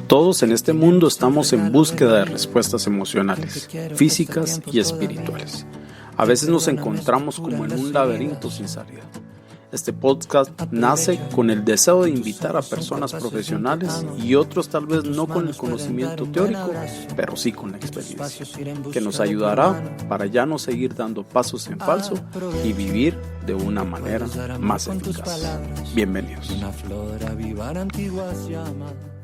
Todos en este mundo estamos en búsqueda de respuestas emocionales, físicas y espirituales. A veces nos encontramos como en un laberinto sin salida. Este podcast nace con el deseo de invitar a personas profesionales y otros tal vez no con el conocimiento teórico, pero sí con la experiencia, que nos ayudará para ya no seguir dando pasos en falso y vivir de una manera más eficaz. Bienvenidos.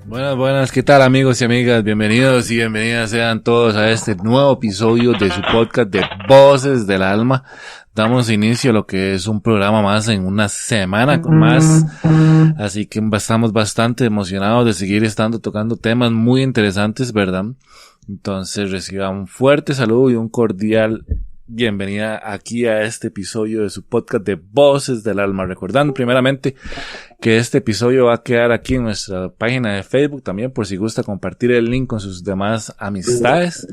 Buenas, ¿qué tal amigos y amigas? Bienvenidos y bienvenidas sean todos a este nuevo episodio de su podcast de Voces del Alma. Damos inicio a lo que es un programa más en una semana más, así que estamos bastante emocionados de seguir estando tocando temas muy interesantes, ¿verdad? Entonces reciban un fuerte saludo y un cordial bienvenida aquí a este episodio de su podcast de Voces del Alma. Recordando primeramente que este episodio va a quedar aquí en nuestra página de Facebook también por si gusta compartir el link con sus demás amistades.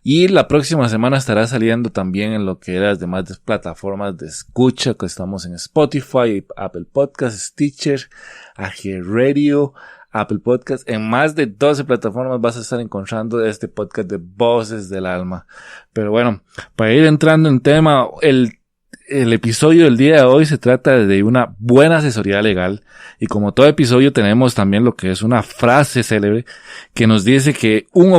Y la próxima semana estará saliendo también en lo que las demás plataformas de escucha, que estamos en Spotify, Apple Podcasts, Stitcher, AG Radio, Apple Podcast. En más de 12 plataformas vas a estar encontrando este podcast de Voces del Alma. Pero bueno, para ir entrando en tema, el episodio del día de hoy se trata de una buena asesoría legal, y como todo episodio tenemos también lo que es una frase célebre que nos dice que un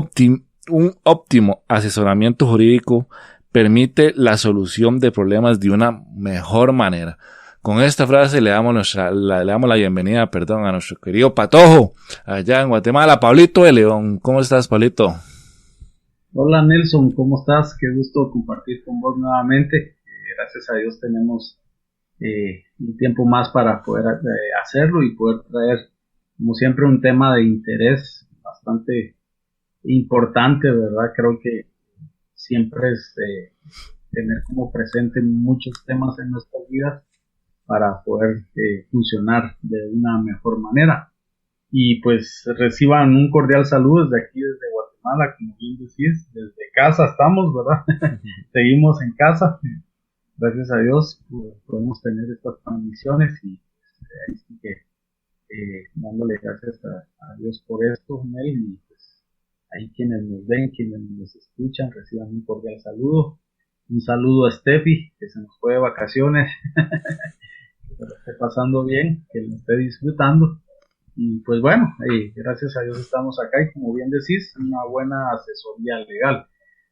óptimo asesoramiento jurídico permite la solución de problemas de una mejor manera. Con esta frase le damos la bienvenida, a nuestro querido Patojo, allá en Guatemala, Pablito de León. ¿Cómo estás, Pablito? Hola, Nelson, ¿cómo estás? Qué gusto compartir con vos nuevamente. Gracias a Dios tenemos un tiempo más para poder hacerlo y poder traer, como siempre, un tema de interés bastante importante, ¿verdad? Creo que siempre es tener como presente muchos temas en nuestras vidas para poder funcionar de una mejor manera. Y pues reciban un cordial saludo desde aquí, desde Guatemala, como bien decís, desde casa estamos, ¿verdad? Seguimos en casa, gracias a Dios podemos tener estas transmisiones y ahí sí que dándole gracias a Dios por esto, Mel, y pues ahí quienes nos ven, quienes nos escuchan, reciban un cordial saludo. Un saludo a Steffi, que se nos fue de vacaciones, que lo esté pasando bien, que lo esté disfrutando. Y pues bueno, gracias a Dios estamos acá y como bien decís, una buena asesoría legal.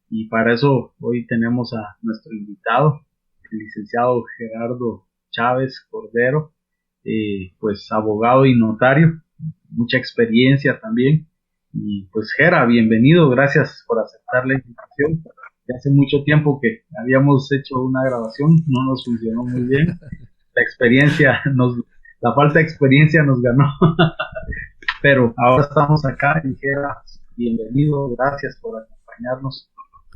Y para eso hoy tenemos a nuestro invitado, el licenciado Gerardo Chávez Cordero, pues abogado y notario, mucha experiencia también. Y pues Gera, bienvenido, gracias por aceptar la invitación. Ya hace mucho tiempo que habíamos hecho una grabación, no nos funcionó muy bien. La falta de experiencia nos ganó. Pero ahora estamos acá y Gera, bienvenido, gracias por acompañarnos.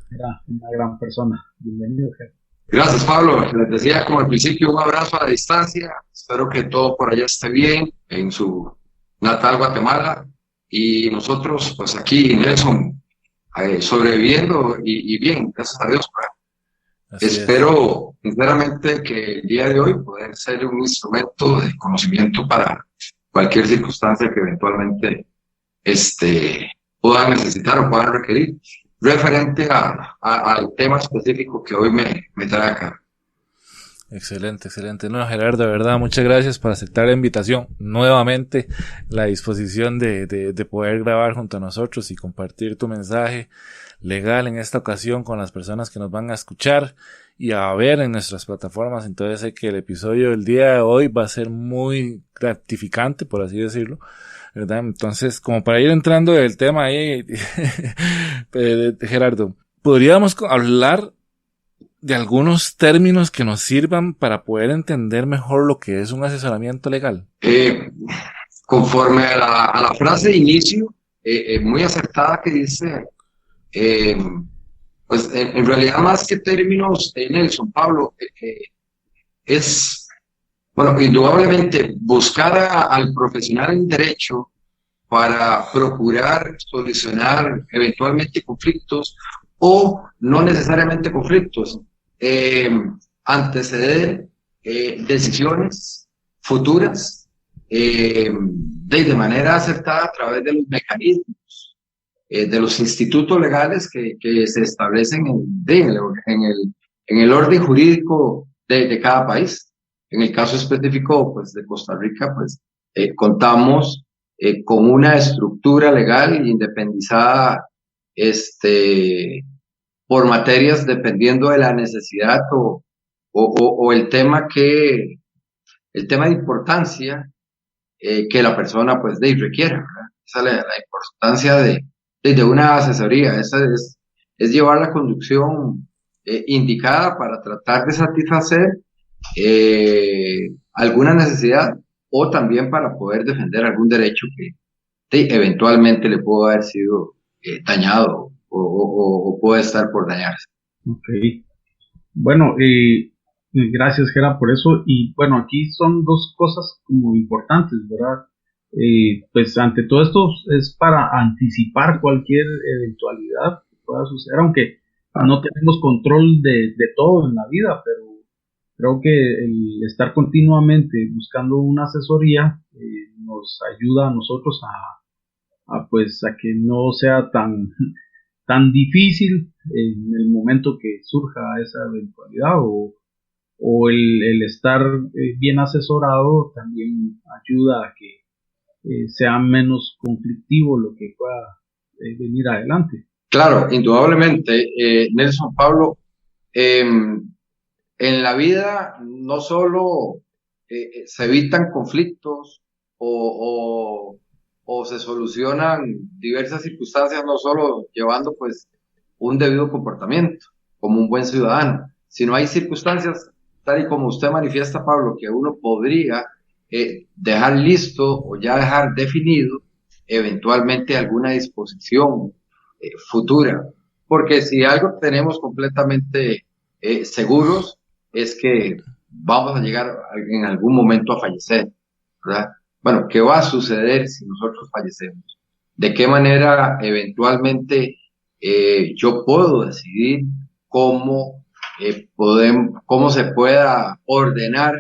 Era una gran persona. Bienvenido, Gera. Gracias, Pablo. Les decía como al principio, un abrazo a la distancia. Espero que todo por allá esté bien en su natal Guatemala. Y nosotros, pues aquí, Nelson, sobreviviendo y bien, gracias a Dios. Espero sinceramente que el día de hoy pueda ser un instrumento de conocimiento para cualquier circunstancia que eventualmente puedan necesitar o puedan requerir, referente al tema específico que hoy me trae acá. Excelente. No, Gerardo, de verdad, muchas gracias por aceptar la invitación. Nuevamente, la disposición de poder grabar junto a nosotros y compartir tu mensaje legal en esta ocasión con las personas que nos van a escuchar y a ver en nuestras plataformas. Entonces sé que el episodio del día de hoy va a ser muy gratificante, por así decirlo, ¿verdad? Entonces, como para ir entrando del tema ahí, Gerardo, ¿podríamos hablar de algunos términos que nos sirvan para poder entender mejor lo que es un asesoramiento legal? Conforme a la frase de inicio, muy acertada que dice, pues en realidad más que términos, Nelson, Pablo, es, bueno, indudablemente buscar al profesional en derecho para procurar solucionar eventualmente conflictos o no necesariamente conflictos, anteceder decisiones futuras de manera aceptada a través de los mecanismos, de los institutos legales que se establecen en el orden jurídico de cada país. En el caso específico, pues, de Costa Rica, pues, contamos con una estructura legal independizada, por materias dependiendo de la necesidad o el tema de importancia que la persona, pues, requiera, ¿verdad? Esa es la importancia de una asesoría. Esa es llevar la conducción indicada para tratar de satisfacer alguna necesidad o también para poder defender algún derecho que eventualmente le pudo haber sido dañado o puede estar por dañarse. Ok. Bueno, gracias, Gera, por eso. Y bueno, aquí son dos cosas como importantes, ¿verdad? Pues ante todo esto es para anticipar cualquier eventualidad que pueda suceder, aunque no tenemos control de todo en la vida, pero creo que el estar continuamente buscando una asesoría nos ayuda a nosotros pues a que no sea tan difícil en el momento que surja esa eventualidad, o el estar bien asesorado también ayuda a que sea menos conflictivo lo que pueda venir adelante. Claro, indudablemente, Nelson, Pablo, en la vida no solo se evitan conflictos o se solucionan diversas circunstancias, no solo llevando, pues, un debido comportamiento como un buen ciudadano, sino hay circunstancias, tal y como usted manifiesta, Pablo, que uno podría dejar listo o ya dejar definido eventualmente alguna disposición futura, porque si algo tenemos completamente seguros es que vamos a llegar en algún momento a fallecer, ¿verdad? Bueno, ¿qué va a suceder si nosotros fallecemos? ¿De qué manera eventualmente yo puedo decidir cómo se pueda ordenar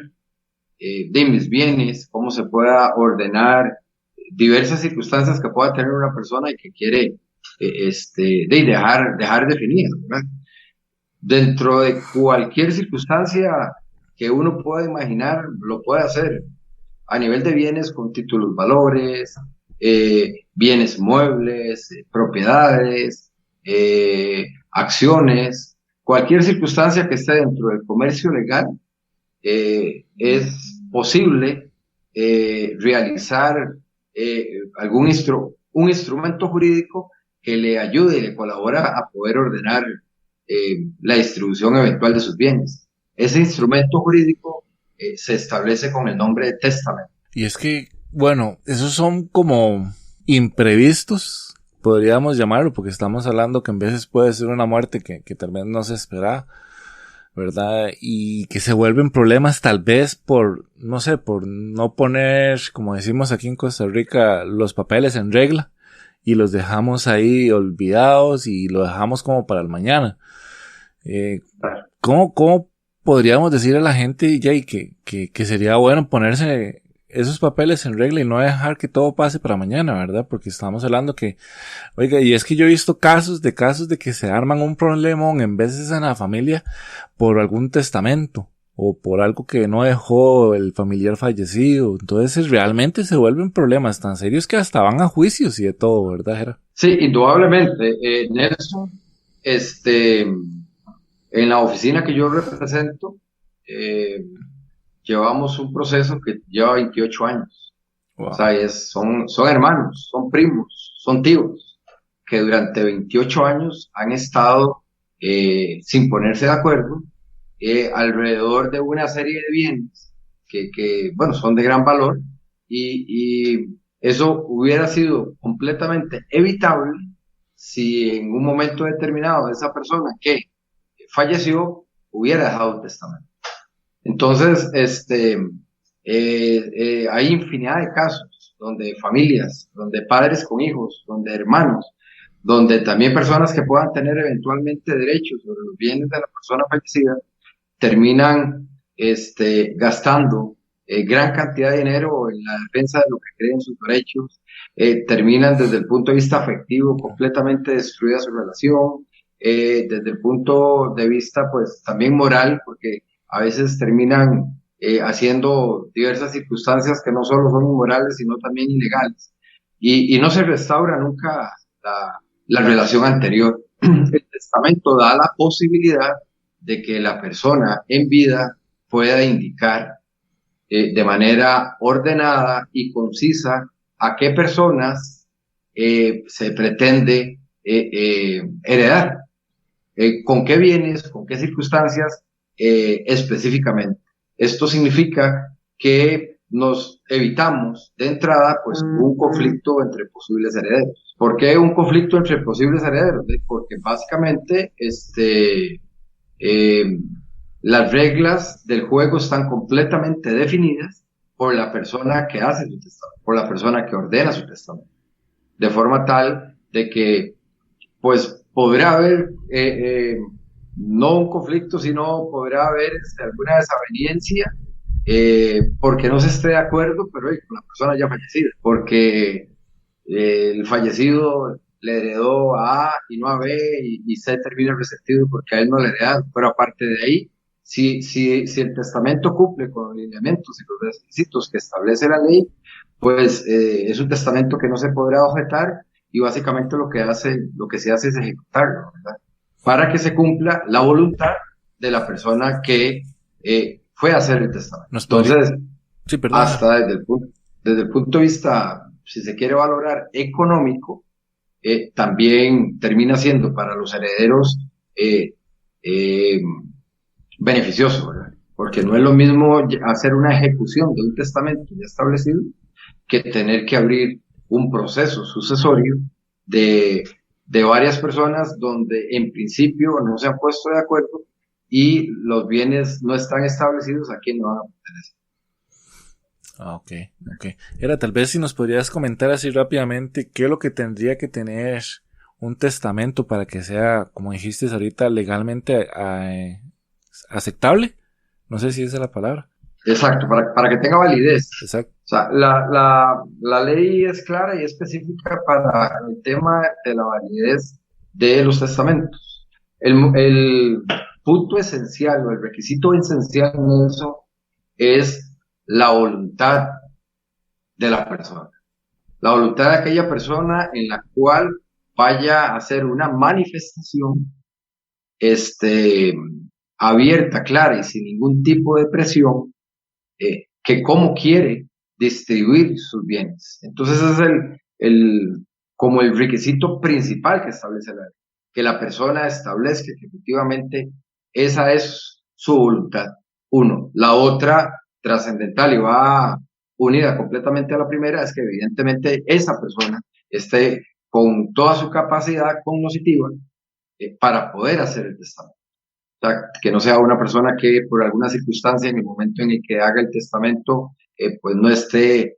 de mis bienes, cómo se pueda ordenar diversas circunstancias que pueda tener una persona y que quiere dejar definidas, ¿verdad? Dentro de cualquier circunstancia que uno pueda imaginar, lo puede hacer. A nivel de bienes con títulos valores, bienes muebles, propiedades, acciones, cualquier circunstancia que esté dentro del comercio legal, es posible realizar un instrumento jurídico que le ayude y le colabora a poder ordenar la distribución eventual de sus bienes. Ese instrumento jurídico se establece con el nombre de testamento. Y es que, bueno, esos son como imprevistos, podríamos llamarlo, porque estamos hablando que en veces puede ser una muerte que tal vez no se espera, ¿verdad? Y que se vuelven problemas tal vez por no poner, como decimos aquí en Costa Rica, los papeles en regla y los dejamos ahí olvidados y lo dejamos como para el mañana. ¿Cómo podríamos decir a la gente, Jay, que sería bueno ponerse esos papeles en regla y no dejar que todo pase para mañana, ¿verdad? Porque estamos hablando que, oiga, y es que yo he visto casos de que se arman un problemón en veces en la familia por algún testamento o por algo que no dejó el familiar fallecido. Entonces realmente se vuelven problemas tan serios que hasta van a juicios y de todo, ¿verdad, Jera? Sí, indudablemente, Nelson, en la oficina que yo represento, llevamos un proceso que lleva 28 años. Wow. O sea, son hermanos, son primos, son tíos, que durante 28 años han estado sin ponerse de acuerdo alrededor de una serie de bienes que bueno, son de gran valor y eso hubiera sido completamente evitable si en un momento determinado esa persona que falleció hubiera dejado un testamento. Entonces, hay infinidad de casos donde familias, donde padres con hijos, donde hermanos, donde también personas que puedan tener eventualmente derechos sobre los bienes de la persona fallecida, terminan gastando gran cantidad de dinero en la defensa de lo que creen sus derechos, terminan desde el punto de vista afectivo completamente destruida su relación, desde el punto de vista pues también moral, porque a veces terminan haciendo diversas circunstancias que no solo son inmorales, sino también ilegales. Y no se restaura nunca la relación anterior. El testamento da la posibilidad de que la persona en vida pueda indicar de manera ordenada y concisa a qué personas se pretende heredar, con qué bienes, con qué circunstancias específicamente. Esto significa que nos evitamos de entrada pues un conflicto entre posibles herederos. ¿Por qué un conflicto entre posibles herederos? Porque básicamente las reglas del juego están completamente definidas por la persona que hace su testamento, por la persona que ordena su testamento, de forma tal de que pues podrá haber no un conflicto, sino podrá haber alguna desaveniencia porque no se esté de acuerdo, pero con la persona ya fallecida, porque el fallecido le heredó a A y no a B y C termina resentido porque a él no le heredaron. Pero aparte de ahí, si el testamento cumple con los lineamientos y los requisitos que establece la ley, pues es un testamento que no se podrá objetar y básicamente lo que se hace es ejecutarlo, ¿verdad? Para que se cumpla la voluntad de la persona que fue a hacer el testamento. Entonces, sí, hasta desde el punto de vista, si se quiere valorar económico, también termina siendo para los herederos beneficioso, ¿verdad? Porque no es lo mismo hacer una ejecución de un testamento ya establecido que tener que abrir un proceso sucesorio de varias personas donde en principio no se han puesto de acuerdo y los bienes no están establecidos a quién no van a pertenecer. Ok. Era, tal vez si nos podrías comentar así rápidamente qué es lo que tendría que tener un testamento para que sea, como dijiste ahorita, legalmente aceptable. No sé si esa es la palabra. Exacto, para que tenga validez. Exacto. O sea, la ley es clara y específica para el tema de la validez de los testamentos. El punto esencial o el requisito esencial en eso es la voluntad de la persona. La voluntad de aquella persona en la cual vaya a hacer una manifestación abierta, clara y sin ningún tipo de presión, que cómo quiere distribuir sus bienes. Entonces es como el requisito principal que establece la ley, que la persona establezca que efectivamente esa es su voluntad. Uno, la otra trascendental y va unida completamente a la primera es que evidentemente esa persona esté con toda su capacidad cognitiva para poder hacer el testamento. O sea, que no sea una persona que por alguna circunstancia en el momento en el que haga el testamento pues no esté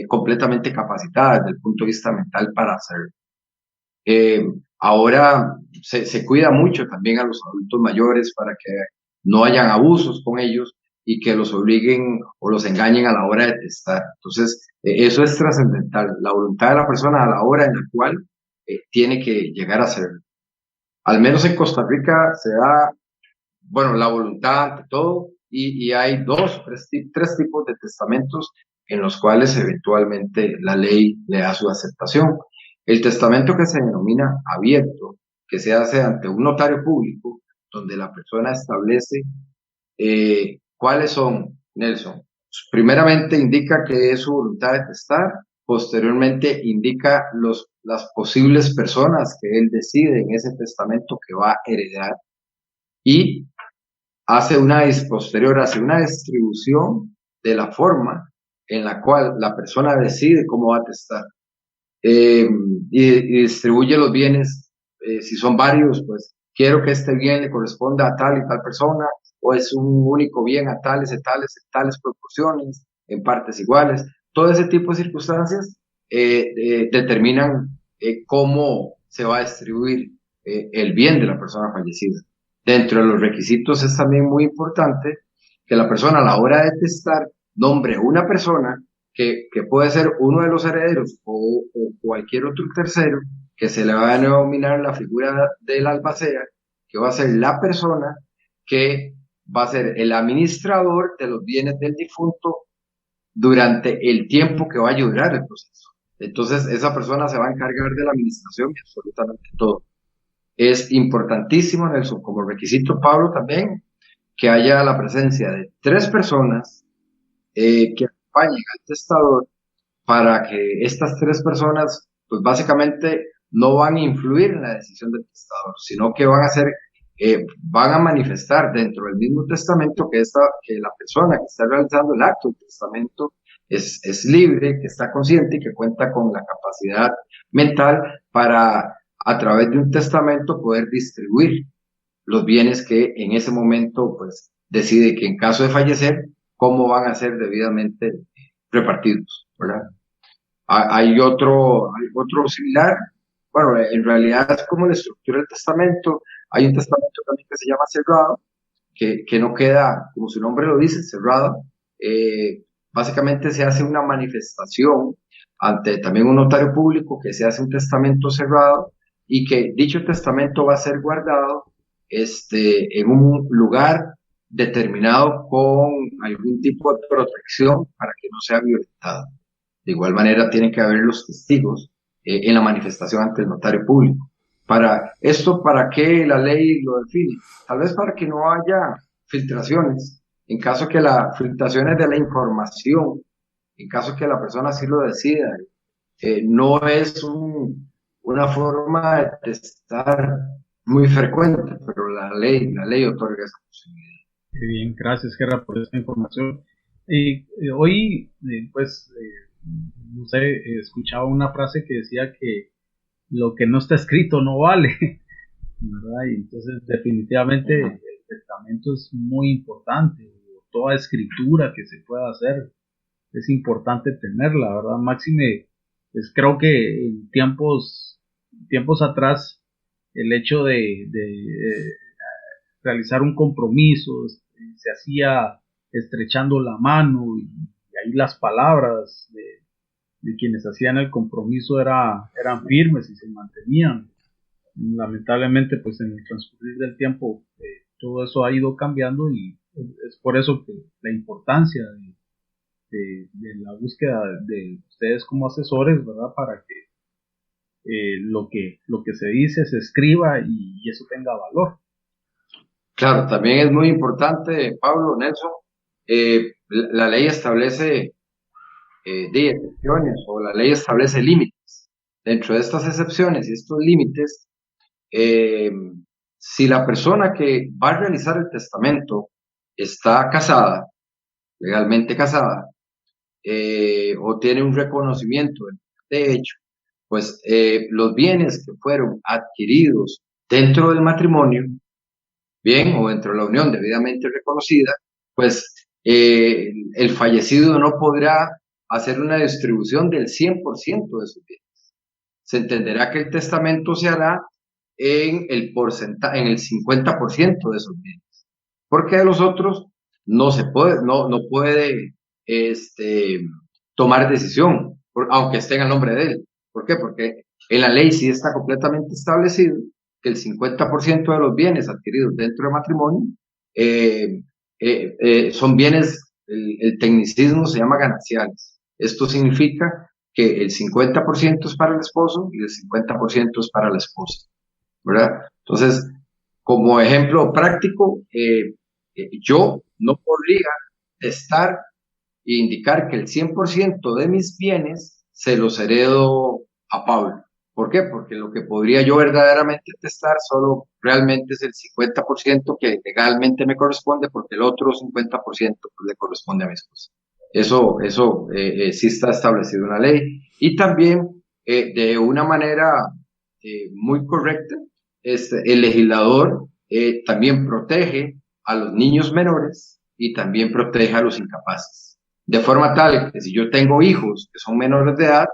completamente capacitada desde el punto de vista mental para hacerlo. Ahora se cuida mucho también a los adultos mayores para que no hayan abusos con ellos y que los obliguen o los engañen a la hora de testar. Entonces, eso es trascendental, la voluntad de la persona a la hora en la cual tiene que llegar a hacerlo. Al menos en Costa Rica se da, bueno, la voluntad ante todo, y hay tres tipos de testamentos en los cuales eventualmente la ley le da su aceptación. El testamento que se denomina abierto, que se hace ante un notario público, donde la persona establece cuáles son, Nelson. Primeramente indica que es su voluntad de testar, posteriormente indica las posibles personas que él decide en ese testamento que va a heredar y hace una distribución de la forma en la cual la persona decide cómo va a testar y distribuye los bienes. Si son varios, pues quiero que este bien le corresponda a tal y tal persona, o es un único bien a tales y tales proporciones, en partes iguales. Todo ese tipo de circunstancias determinan cómo se va a distribuir el bien de la persona fallecida. Dentro de los requisitos es también muy importante que la persona a la hora de testar nombre una persona que puede ser uno de los herederos o cualquier otro tercero, que se le va a denominar la figura del albacea, que va a ser la persona que va a ser el administrador de los bienes del difunto durante el tiempo que vaya a durar el proceso. Entonces, esa persona se va a encargar de la administración y absolutamente todo. Es importantísimo, Nelson, como requisito, Pablo, también, que haya la presencia de 3 personas que acompañen al testador, para que estas 3 personas, pues básicamente no van a influir en la decisión del testador, sino que van a manifestar dentro del mismo testamento que la persona que está realizando el acto del testamento es libre, que está consciente y que cuenta con la capacidad mental para, a través de un testamento, poder distribuir los bienes que en ese momento pues decide que en caso de fallecer, cómo van a ser debidamente repartidos, ¿verdad? Hay otro similar. Bueno, en realidad es como la estructura del testamento. Hay un testamento también que se llama cerrado, que no queda, como su nombre lo dice, cerrado. Básicamente se hace una manifestación ante también un notario público, que se hace un testamento cerrado y que dicho testamento va a ser guardado en un lugar determinado con algún tipo de protección para que no sea violentado. De igual manera, tienen que haber los testigos en la manifestación ante el notario público. ¿Para qué la ley lo define? Tal vez para que no haya filtraciones. En caso que las filtraciones de la información, en caso que la persona así lo decida, no es una forma de testar muy frecuente, pero la ley otorga esa posibilidad. Bien, gracias, Gerra, por esta información. Hoy, no sé, escuchaba una frase que decía que lo que no está escrito no vale, ¿verdad? Y entonces definitivamente el testamento es muy importante. Toda escritura que se pueda hacer es importante tenerla, ¿verdad? Máxime, pues creo que en tiempos atrás el hecho de realizar un compromiso se hacía estrechando la mano, y ahí las palabras de quienes hacían el compromiso eran firmes y se mantenían. Lamentablemente, pues en el transcurrir del tiempo todo eso ha ido cambiando, y es por eso que la importancia de la búsqueda de ustedes como asesores, ¿verdad? Para que lo que se dice se escriba y eso tenga valor. Claro, también es muy importante, Pablo, Nelson, la ley establece excepciones, o la ley establece límites. Dentro de estas excepciones y estos límites, si la persona que va a realizar el testamento está casada, legalmente casada, o tiene un reconocimiento de hecho, pues los bienes que fueron adquiridos dentro del matrimonio, bien, o dentro de la unión debidamente reconocida, pues el fallecido no podrá hacer una distribución del 100% de sus bienes. Se entenderá que el testamento se hará en el 50% de esos bienes, porque de los otros no puede tomar decisión, aunque esté en el nombre de él. ¿Por qué? Porque en la ley sí está completamente establecido que el 50% de los bienes adquiridos dentro del matrimonio son bienes, el tecnicismo se llama gananciales. Esto significa que el 50% es para el esposo y el 50% es para la esposa, ¿verdad? Entonces, como ejemplo práctico, yo no podría estar e indicar que el 100% de mis bienes se los heredo a Pablo. ¿Por qué? Porque lo que podría yo verdaderamente testar solo realmente es el 50% que legalmente me corresponde, porque el otro 50% le corresponde a mi esposa. Eso sí está establecido en la ley. Y también, de una manera muy correcta, el legislador también protege a los niños menores y también protege a los incapaces. De forma tal que si yo tengo hijos que son menores de edad,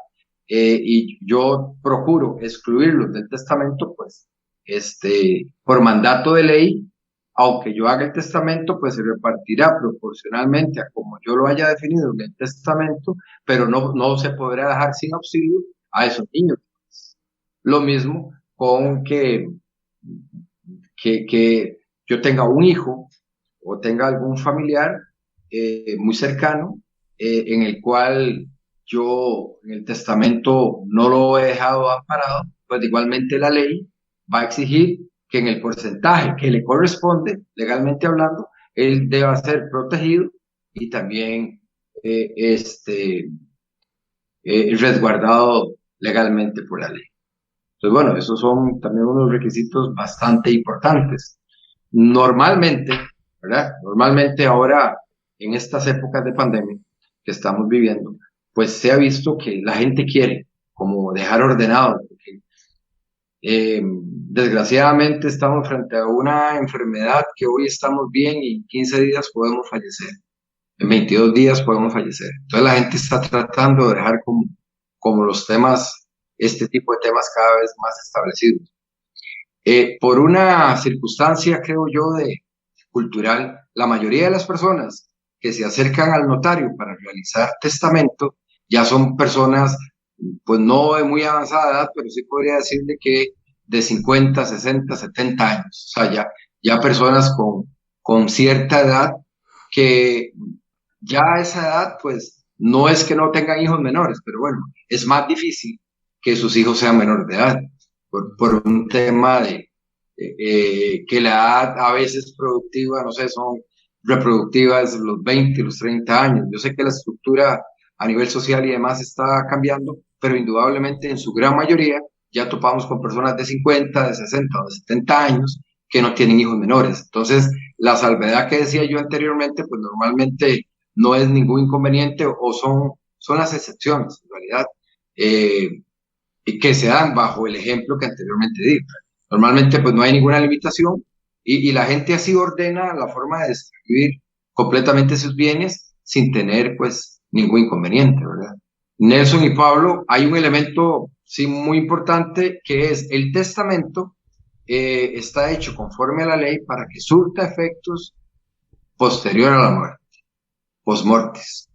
y yo procuro excluirlos del testamento, pues, por mandato de ley, aunque yo haga el testamento, pues se repartirá proporcionalmente a como yo lo haya definido en el testamento, pero no se podrá dejar sin auxilio a esos niños. Lo mismo con que yo tenga un hijo o tenga algún familiar muy cercano en el cual yo en el testamento no lo he dejado amparado, pues igualmente la ley va a exigir que en el porcentaje que le corresponde, legalmente hablando, él deba ser protegido y también resguardado legalmente por la ley. Entonces, bueno, esos son también unos requisitos bastante importantes. Normalmente, ¿verdad? Normalmente ahora, en estas épocas de pandemia que estamos viviendo, pues se ha visto que la gente quiere como dejar ordenado, porque desgraciadamente estamos frente a una enfermedad que hoy estamos bien y en 15 días podemos fallecer, en 22 días podemos fallecer. Entonces la gente está tratando de dejar como los temas, este tipo de temas cada vez más establecidos. Por una circunstancia, creo yo, cultural, la mayoría de las personas que se acercan al notario para realizar testamento ya son personas, pues no de muy avanzada edad, pero sí podría decirle que de 50, 60, 70 años. O sea, ya personas con cierta edad que ya a esa edad, pues no es que no tengan hijos menores, pero bueno, es más difícil que sus hijos sean menores de edad por un tema de que la edad a veces productiva, no sé, son reproductivas los 20, los 30 años. Yo sé que la estructura a nivel social y demás está cambiando, pero indudablemente en su gran mayoría ya topamos con personas de 50, de 60 o de 70 años que no tienen hijos menores. Entonces, la salvedad que decía yo anteriormente, pues normalmente no es ningún inconveniente o son las excepciones, en realidad, que se dan bajo el ejemplo que anteriormente di. Normalmente pues no hay ninguna limitación y la gente así ordena la forma de distribuir completamente sus bienes sin tener pues ningún inconveniente, ¿verdad? Nelson y Pablo, hay un elemento sí muy importante que es el testamento está hecho conforme a la ley para que surta efectos posterior a la muerte, post-mortis.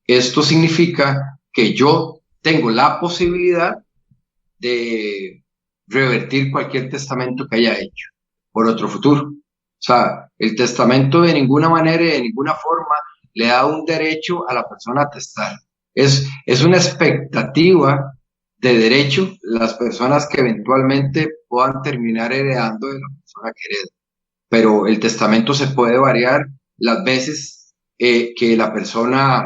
Esto significa que yo tengo la posibilidad de revertir cualquier testamento que haya hecho por otro futuro. O sea, el testamento de ninguna manera y de ninguna forma le da un derecho a la persona a testar. Es una expectativa de derecho las personas que eventualmente puedan terminar heredando de la persona que hereda. Pero el testamento se puede variar las veces que la persona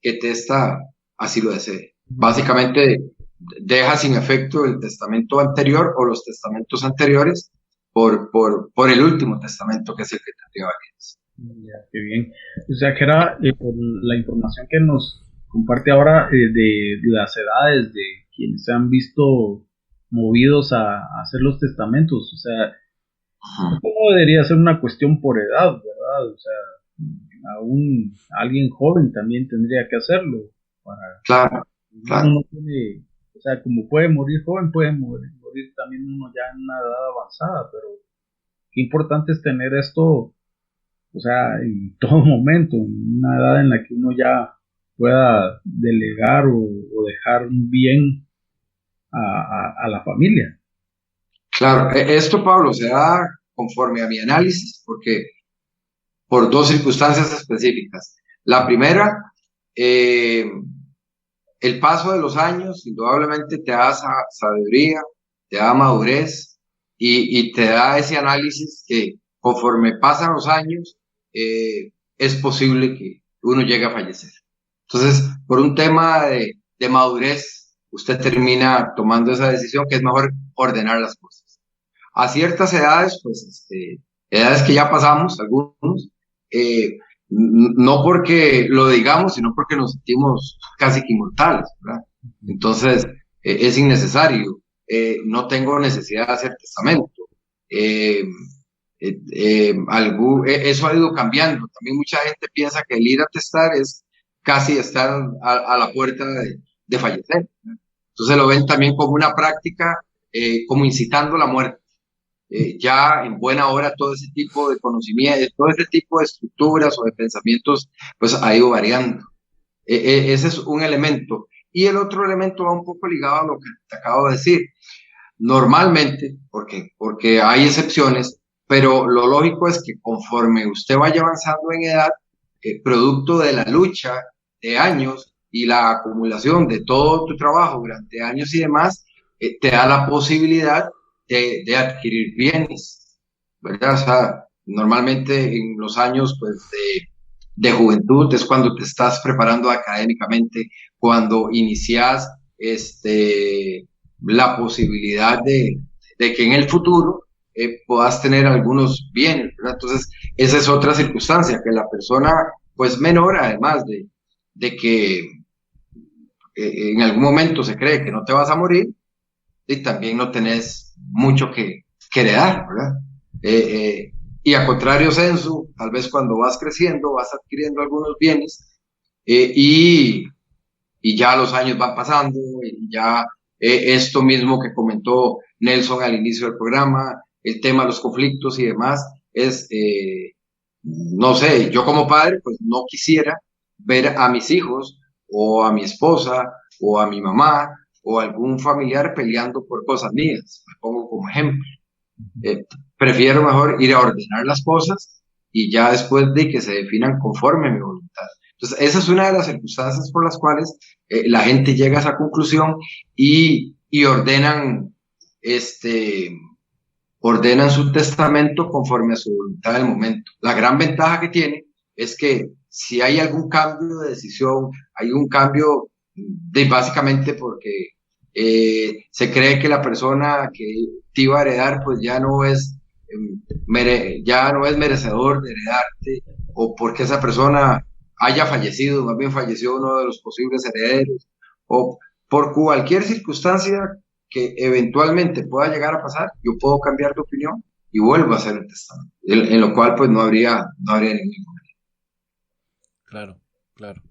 que testa así lo desee. Básicamente deja sin efecto el testamento anterior o los testamentos anteriores por el último testamento que es el que tendría validez. Ya, qué bien. O sea, que era por la información que nos comparte ahora de las edades de quienes se han visto movidos a hacer los testamentos. O sea, ¿cómo debería ser una cuestión por edad, verdad? O sea, aún alguien joven también tendría que hacerlo. Claro. Uno tiene, o sea, como puede morir joven, puede morir también uno ya en una edad avanzada, pero qué importante es tener esto, o sea, en todo momento, en una edad en la que uno ya pueda delegar o dejar un bien a la familia. Claro, esto, Pablo, se da conforme a mi análisis, porque por dos circunstancias específicas. La primera, el paso de los años indudablemente te da sabiduría, te da madurez y te da ese análisis que conforme pasan los años es posible que uno llegue a fallecer. Entonces, por un tema de madurez, usted termina tomando esa decisión que es mejor ordenar las cosas. A ciertas edades, pues, edades que ya pasamos, algunos, no porque lo digamos, sino porque nos sentimos casi que inmortales, ¿verdad? Entonces, es innecesario. No tengo necesidad de hacer testamento. Eso ha ido cambiando. También mucha gente piensa que el ir a testar es casi estar a la puerta de fallecer, ¿verdad? Entonces lo ven también como una práctica, como incitando la muerte. ya en buena hora todo ese tipo de conocimiento, todo ese tipo de estructuras o de pensamientos, pues ha ido variando. Ese es un elemento. Y el otro elemento va un poco ligado a lo que te acabo de decir. Normalmente, porque hay excepciones, pero lo lógico es que conforme usted vaya avanzando en edad, producto de la lucha de años y la acumulación de todo tu trabajo durante años y demás, te da la posibilidad de adquirir bienes, ¿verdad? O sea, normalmente en los años pues, de juventud es cuando te estás preparando académicamente, cuando inicias la posibilidad de que en el futuro puedas tener algunos bienes, ¿verdad? Entonces, esa es otra circunstancia, que la persona, pues menor, además de que en algún momento se cree que no te vas a morir, y también no tenés mucho que heredar, ¿verdad? Y a contrario censo, tal vez cuando vas creciendo, vas adquiriendo algunos bienes y ya los años van pasando y ya esto mismo que comentó Nelson al inicio del programa, el tema de los conflictos y demás, es, no sé, yo como padre, pues no quisiera ver a mis hijos o a mi esposa o a mi mamá o algún familiar peleando por cosas mías, me pongo como ejemplo. Eh, Prefiero mejor ir a ordenar las cosas y ya después de que se definan conforme a mi voluntad. Entonces, esa es una de las circunstancias por las cuales la gente llega a esa conclusión y ordenan su testamento conforme a su voluntad del momento. La gran ventaja que tiene es que si hay algún cambio de decisión, hay un cambio básicamente porque se cree que la persona que te iba a heredar pues ya no es merecedor de heredarte o porque esa persona haya fallecido, más bien falleció uno de los posibles herederos o por cualquier circunstancia que eventualmente pueda llegar a pasar, yo puedo cambiar de opinión y vuelvo a hacer el testamento, en lo cual pues no habría ningún problema. Claro, claro.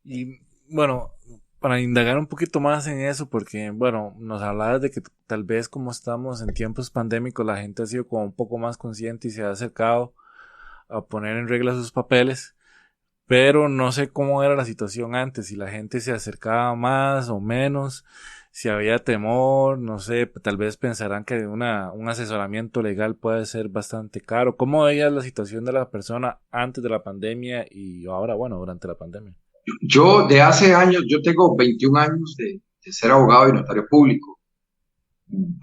Y bueno, para indagar un poquito más en eso, porque bueno, nos hablabas de que tal vez como estamos en tiempos pandémicos, la gente ha sido como un poco más consciente y se ha acercado a poner en regla sus papeles, pero no sé cómo era la situación antes, si la gente se acercaba más o menos, si había temor, no sé, tal vez pensarán que un asesoramiento legal puede ser bastante caro. ¿Cómo veías la situación de la persona antes de la pandemia y ahora, bueno, durante la pandemia? Yo de hace años, yo tengo 21 años de ser abogado y notario público.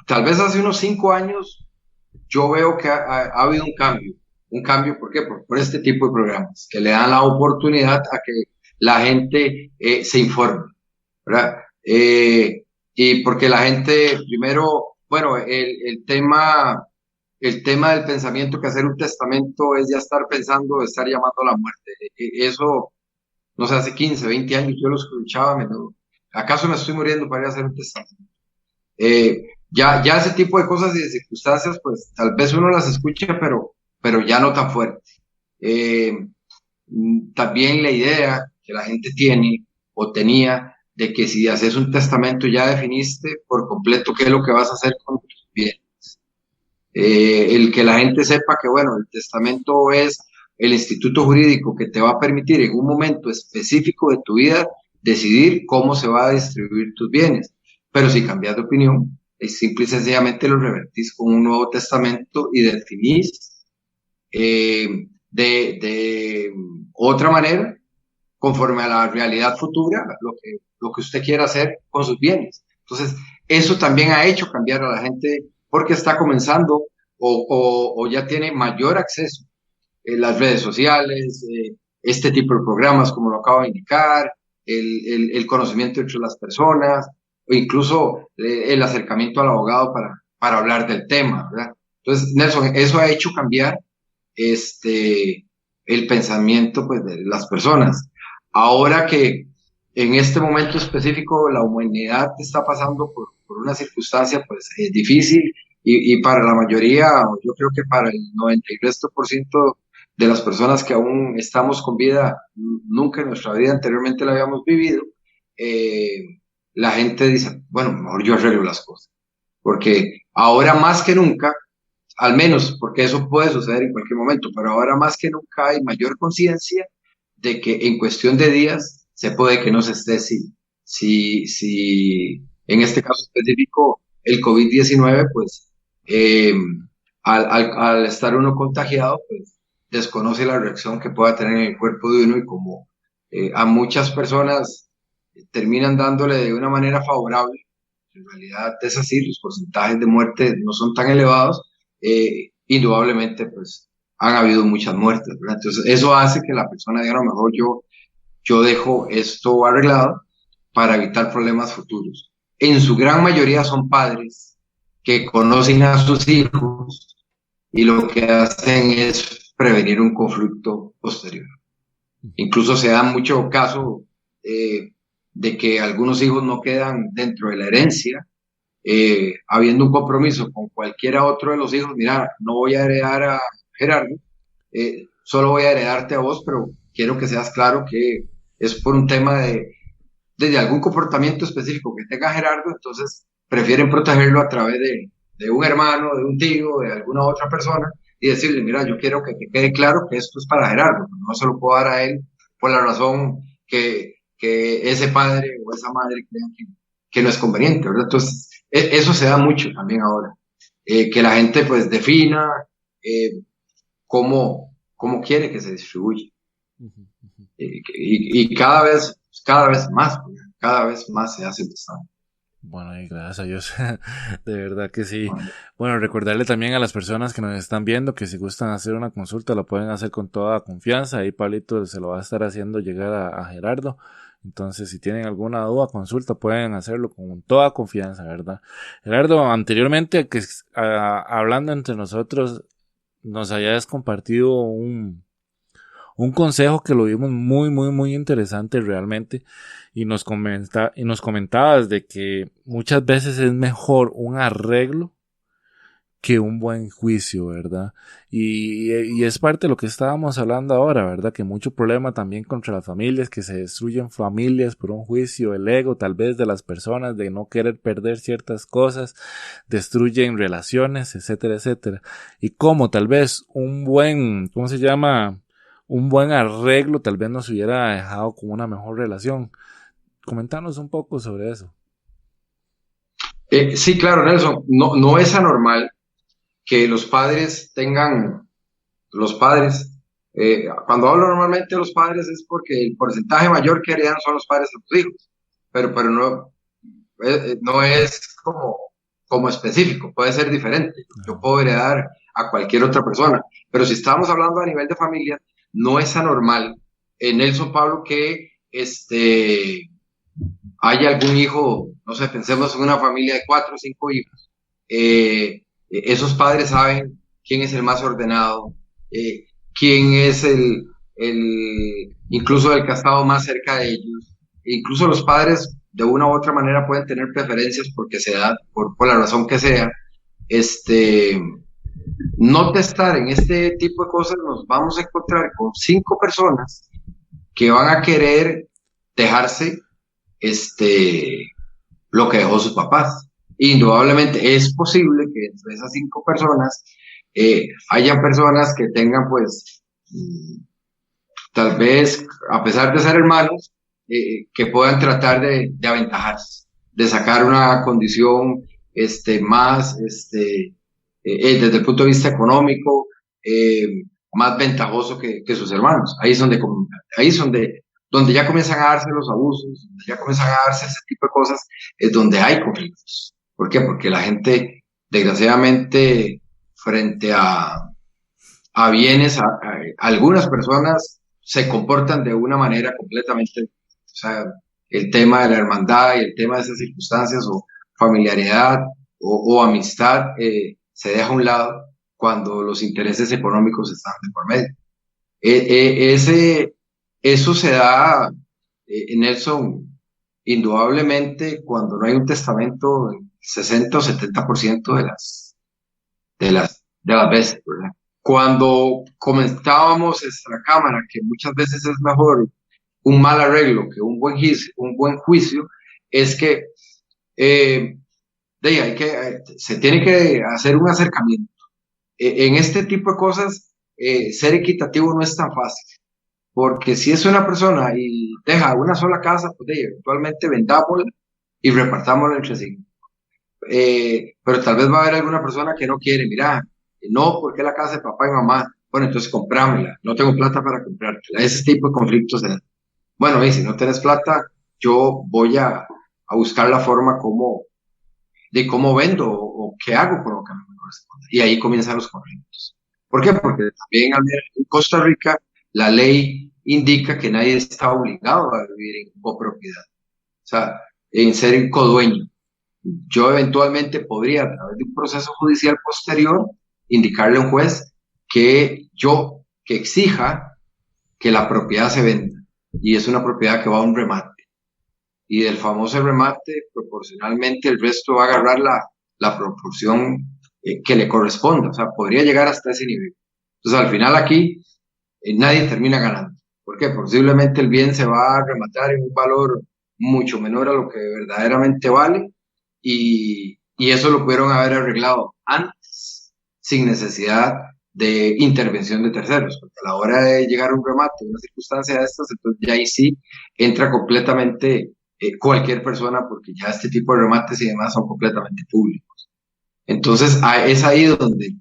Tal vez hace unos 5 años yo veo que ha habido un cambio. Un cambio, ¿por qué? Por este tipo de programas que le dan la oportunidad a que la gente se informe, ¿verdad? Y porque la gente, primero, bueno, el tema del pensamiento que hacer un testamento es ya estar pensando, estar llamando a la muerte. Eso, no sé, hace 15, 20 años yo lo escuchaba a menudo. ¿Acaso me estoy muriendo para ir a hacer un testamento? Ya ese tipo de cosas y de circunstancias, pues tal vez uno las escucha, pero ya no tan fuerte. Eh, También la idea que la gente tiene o tenía de que si haces un testamento ya definiste por completo qué es lo que vas a hacer con tus bienes. El que la gente sepa que, bueno, el testamento es el instituto jurídico que te va a permitir en un momento específico de tu vida decidir cómo se va a distribuir tus bienes. Pero si cambias de opinión, simple y sencillamente lo revertís con un nuevo testamento y definís de otra manera, conforme a la realidad futura, lo que usted quiera hacer con sus bienes. Entonces, eso también ha hecho cambiar a la gente porque está comenzando o ya tiene mayor acceso en las redes sociales, este tipo de programas, como lo acabo de indicar, el conocimiento entre las personas, o incluso el acercamiento al abogado para hablar del tema, ¿verdad? Entonces, Nelson, eso ha hecho cambiar el pensamiento pues, de las personas. Ahora que en este momento específico la humanidad está pasando por una circunstancia pues difícil y para la mayoría, yo creo que para el 93% de las personas que aún estamos con vida, nunca en nuestra vida anteriormente la habíamos vivido, la gente dice, bueno, mejor yo arreglo las cosas, porque ahora más que nunca al menos, porque eso puede suceder en cualquier momento, pero ahora más que nunca hay mayor conciencia de que en cuestión de días se puede que no se esté, si en este caso específico el COVID-19, pues eh, al estar uno contagiado, pues desconoce la reacción que pueda tener en el cuerpo de uno y como a muchas personas terminan dándole de una manera favorable, en realidad es así, los porcentajes de muerte no son tan elevados, indudablemente pues han habido muchas muertes, ¿verdad? Entonces eso hace que la persona diga, a lo mejor yo dejo esto arreglado para evitar problemas futuros. En su gran mayoría son padres que conocen a sus hijos y lo que hacen es prevenir un conflicto posterior. Incluso se da mucho caso de que algunos hijos no quedan dentro de la herencia, habiendo un compromiso con cualquiera otro de los hijos. Mira, no voy a heredar a Gerardo, solo voy a heredarte a vos, pero quiero que seas claro que es por un tema de algún comportamiento específico que tenga Gerardo, entonces prefieren protegerlo a través de un hermano, de un tío, de alguna otra persona, y decirle, mira, yo quiero que te quede claro que esto es para Gerardo, no se lo puedo dar a él por la razón que ese padre o esa madre crean que no es conveniente, ¿verdad? Entonces, eso se da mucho también ahora, que la gente pues defina cómo quiere que se distribuya. Y cada vez más se hace pesado. Bueno, y gracias a Dios, de verdad que sí. Bueno, recordarle también a las personas que nos están viendo que si gustan hacer una consulta lo pueden hacer con toda confianza. Ahí Pablito se lo va a estar haciendo llegar a Gerardo. Entonces, si tienen alguna duda, consulta, pueden hacerlo con toda confianza, ¿verdad? Gerardo, anteriormente, hablando entre nosotros, nos hayas compartido un consejo que lo vimos muy, muy, muy interesante realmente, y nos comentabas de que muchas veces es mejor un arreglo que un buen juicio, ¿verdad? Y es parte de lo que estábamos hablando ahora, ¿verdad? Que mucho problema también contra las familias, que se destruyen familias por un juicio, el ego tal vez de las personas, de no querer perder ciertas cosas, destruyen relaciones, etcétera, etcétera. Y como tal vez un buen, ¿cómo se llama? Un buen arreglo tal vez nos hubiera dejado con una mejor relación. Comentanos un poco sobre eso. Sí, claro, Nelson, no es anormal que los padres tengan, cuando hablo normalmente de los padres es porque el porcentaje mayor que heredan son los padres de los hijos, pero no es como específico, puede ser diferente. Yo puedo heredar a cualquier otra persona, pero si estamos hablando a nivel de familia, no es anormal, Nelson, Pablo, que haya algún hijo, no sé, pensemos en una familia de 4 o 5 hijos, esos padres saben quién es el más ordenado, quién es incluso el que ha estado más cerca de ellos. Incluso los padres de una u otra manera pueden tener preferencias porque se da, por la razón que sea. No testar en este tipo de cosas, nos vamos a encontrar con 5 personas que van a querer dejarse lo que dejó sus papás. Indudablemente es posible que entre esas 5 personas haya personas que tengan pues tal vez a pesar de ser hermanos que puedan tratar de aventajarse, de sacar una condición más desde el punto de vista económico más ventajoso que sus hermanos. Ahí es donde ya comienzan a darse los abusos, donde ya comienzan a darse ese tipo de cosas, es donde hay conflictos. ¿Por qué? Porque la gente, desgraciadamente, frente a bienes, algunas personas se comportan de una manera completamente, o sea, el tema de la hermandad y el tema de esas circunstancias o familiaridad o amistad se deja a un lado cuando los intereses económicos están de por medio. Eso se da, Nelson, indudablemente cuando no hay un testamento, el 60 o 70% de las veces, ¿verdad? Cuando comentábamos en la cámara que muchas veces es mejor un mal arreglo que un buen juicio, es que se tiene que hacer un acercamiento. en este tipo de cosas, ser equitativo no es tan fácil, porque si es una persona y deja una sola casa, pues eventualmente vendámosla y repartámosla entre sí. Pero tal vez va a haber alguna persona que no quiere, mira, no, porque la casa de papá y mamá, bueno, entonces comprámela, no tengo plata para comprártela, ese tipo de conflictos se dan. Bueno, y si no tienes plata, yo voy a buscar la forma de cómo vendo o qué hago con lo que me corresponde. Y ahí comienzan los conflictos. ¿Por qué? Porque también en Costa Rica la ley indica que nadie está obligado a vivir en copropiedad, o sea, en ser codueño. Yo eventualmente podría, a través de un proceso judicial posterior, indicarle a un juez que exija que la propiedad se venda. Y es una propiedad que va a un remate. Y del famoso remate, proporcionalmente, el resto va a agarrar la proporción que le corresponda. O sea, podría llegar hasta ese nivel. Entonces, al final aquí, nadie termina ganando. ¿Por qué? Posiblemente el bien se va a rematar en un valor mucho menor a lo que verdaderamente vale y eso lo pudieron haber arreglado antes, sin necesidad de intervención de terceros, porque a la hora de llegar a un remate, una circunstancia de estas, entonces ya ahí sí entra completamente cualquier persona, porque ya este tipo de remates y demás son completamente públicos. Entonces es ahí donde,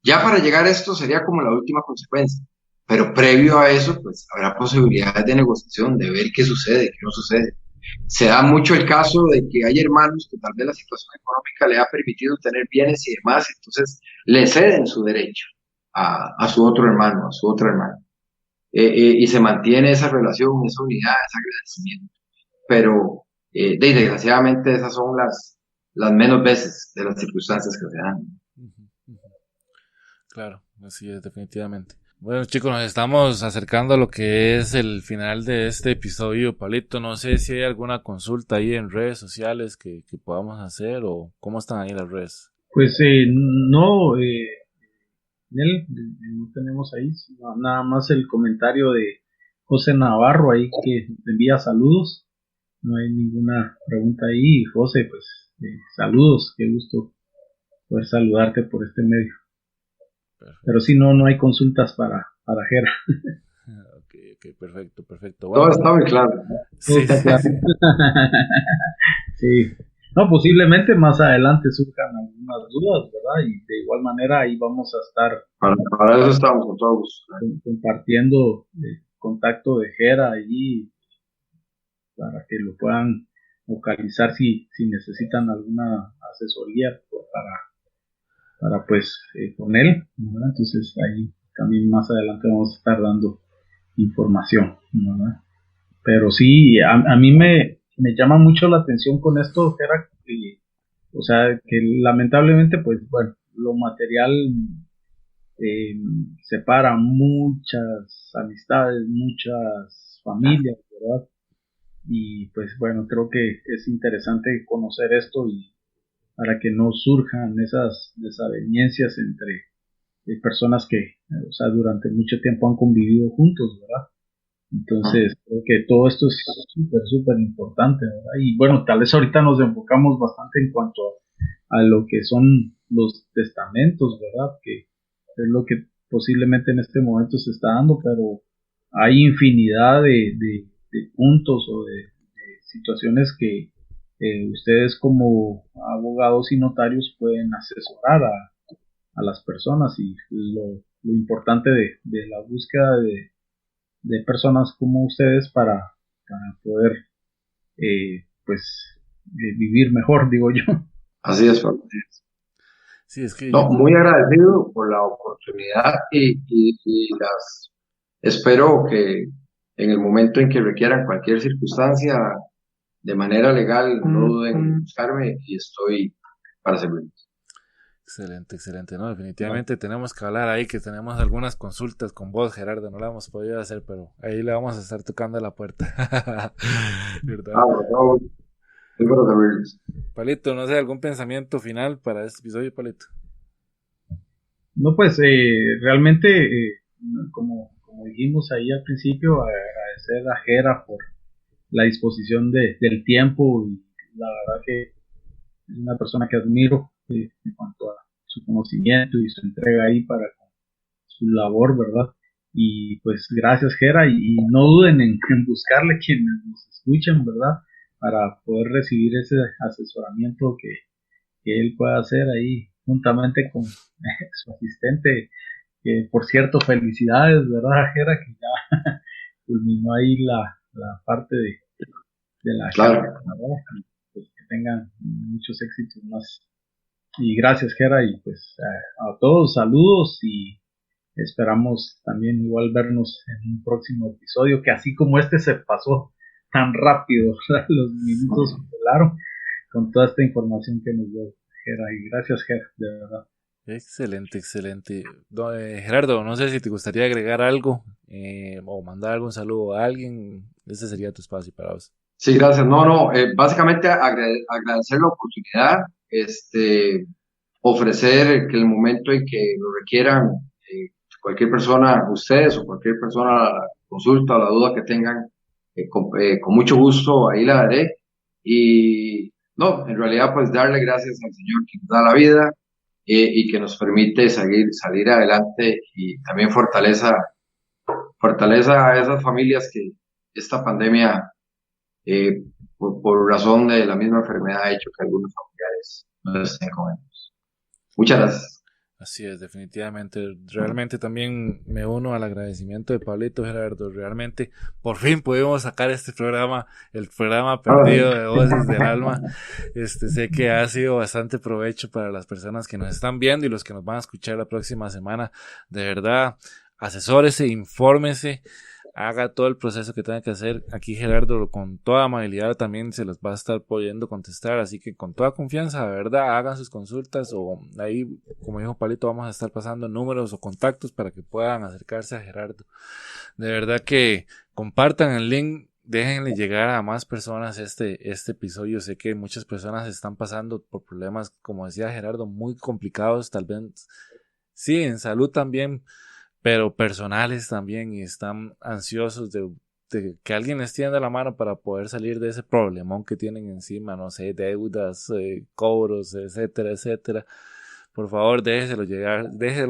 ya para llegar a esto sería como la última consecuencia, pero previo a eso, pues habrá posibilidades de negociación, de ver qué sucede, qué no sucede. Se da mucho el caso de que hay hermanos que tal vez la situación económica le ha permitido tener bienes y demás, entonces le ceden su derecho a su otro hermano, a su otra hermana. Y se mantiene esa relación, esa unidad, ese agradecimiento. Pero desgraciadamente esas son las menos veces de las circunstancias que se dan. Claro, así es, definitivamente. Bueno, chicos, nos estamos acercando a lo que es el final de este episodio, Pablito. No sé si hay alguna consulta ahí en redes sociales que podamos hacer o cómo están ahí las redes. Pues no, no tenemos ahí, nada más el comentario de José Navarro ahí que envía saludos. No hay ninguna pregunta ahí. José, pues saludos, qué gusto poder saludarte por este medio. Perfecto. Pero si no hay consultas para Jera. Ok, perfecto. Bueno, todo está muy claro. Sí, Está claro. Sí. No, posiblemente más adelante surjan algunas dudas, ¿verdad? Y de igual manera ahí vamos a estar Para eso estamos con todos. compartiendo el contacto de Jera allí para que lo puedan localizar si necesitan alguna asesoría para pues con él, ¿verdad? Entonces ahí también más adelante vamos a estar dando información, ¿verdad? Pero sí, a mí me llama mucho la atención con esto, Jera, o sea, que lamentablemente, pues bueno, lo material separa muchas amistades, muchas familias, ¿verdad? Y pues bueno, creo que es interesante conocer esto y para que no surjan esas desavenencias entre personas que, o sea, durante mucho tiempo han convivido juntos, ¿verdad? Entonces, creo que todo esto es súper importante, ¿verdad? Y bueno, tal vez ahorita nos enfocamos bastante en cuanto a lo que son los testamentos, ¿verdad? Que es lo que posiblemente en este momento se está dando, pero hay infinidad de puntos o de situaciones que ustedes como abogados y notarios pueden asesorar a las personas y lo importante de la búsqueda de personas como ustedes para poder pues vivir mejor, digo yo. Así es, Pablo. sí, es que No, muy agradecido por la oportunidad y espero que en el momento en que requieran cualquier circunstancia de manera legal, no duden en buscarme y estoy para servirles. excelente, ¿no? Definitivamente tenemos que hablar ahí, que tenemos algunas consultas con vos, Gerardo, no la hemos podido hacer, pero ahí le vamos a estar tocando la puerta. ¿Verdad? Por favor, estoy para servirles. Palito, no sé, algún pensamiento final para este episodio, Palito. No, pues realmente, como dijimos ahí al principio, agradecer a Jera por la disposición del tiempo y la verdad que es una persona que admiro en cuanto a su conocimiento y su entrega ahí para su labor, ¿verdad? Y pues gracias, Gera, y no duden en buscarle quienes nos escuchen, ¿verdad? Para poder recibir ese asesoramiento que él pueda hacer ahí juntamente con su asistente, que por cierto, felicidades, ¿verdad, Gera? Que ya culminó ahí la parte de la Claro. carrera, ¿verdad? Pues que tengan muchos éxitos más. Y gracias, Gera, y pues a todos saludos y esperamos también igual vernos en un próximo episodio, que así como este se pasó tan rápido, ¿verdad? Los minutos volaron con toda esta información que nos dio Gera, y gracias, Gera, de verdad. Excelente, excelente. Gerardo, no sé si te gustaría agregar algo o mandar algún saludo a alguien. Este sería tu espacio para vos. Sí, gracias. No, básicamente agradecer la oportunidad, ofrecer que el momento en que lo requieran, cualquier persona, ustedes o cualquier persona, la consulta o la duda que tengan, con mucho gusto ahí la daré. Y no, en realidad pues darle gracias al Señor que nos da la vida y que nos permite salir adelante, y también fortaleza a esas familias que esta pandemia, por razón de la misma enfermedad, ha hecho que algunos familiares no estén con ellos. Muchas gracias. Así es, definitivamente. Realmente también me uno al agradecimiento de Pablito, Gerardo. Realmente, por fin pudimos sacar este programa, el programa perdido de Voces del Alma. Sé que ha sido bastante provecho para las personas que nos están viendo y los que nos van a escuchar la próxima semana. De verdad, asesórese, infórmese, haga todo el proceso que tenga que hacer. Aquí Gerardo con toda amabilidad también se los va a estar pudiendo contestar, así que con toda confianza, de verdad, hagan sus consultas, o ahí, como dijo Palito, vamos a estar pasando números o contactos para que puedan acercarse a Gerardo. De verdad que compartan el link, déjenle llegar a más personas este episodio. Sé que muchas personas están pasando por problemas, como decía Gerardo, muy complicados, tal vez sí, en salud también, pero personales también, y están ansiosos de que alguien les tienda la mano para poder salir de ese problemón que tienen encima, no sé, deudas, cobros, etcétera, etcétera. Por favor, déjeselo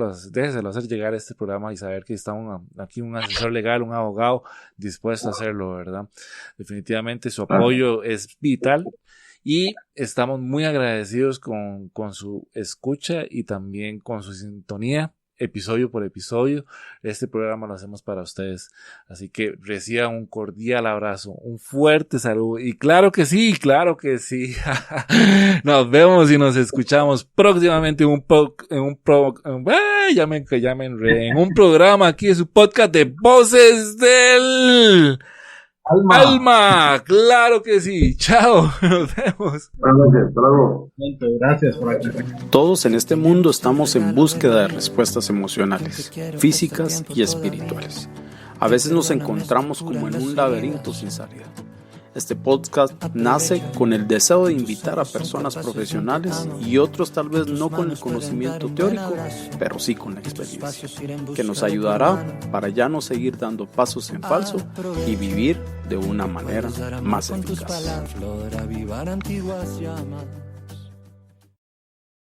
hacer llegar a este programa y saber que está aquí un asesor legal, un abogado dispuesto a hacerlo, ¿verdad? Definitivamente su apoyo es vital. Y estamos muy agradecidos con su escucha y también con su sintonía, episodio por episodio. Este programa lo hacemos para ustedes, así que reciban un cordial abrazo, un fuerte saludo, y claro que sí, nos vemos y nos escuchamos próximamente en un programa aquí de su podcast de Voces del Alma. Claro que sí. Chao. Nos vemos. Gracias por aquí. Todos en este mundo estamos en búsqueda de respuestas emocionales, físicas y espirituales. A veces nos encontramos como en un laberinto sin salida. Este podcast nace con el deseo de invitar a personas profesionales y otros tal vez no con el conocimiento teórico, pero sí con la experiencia, que nos ayudará para ya no seguir dando pasos en falso y vivir de una manera más eficaz.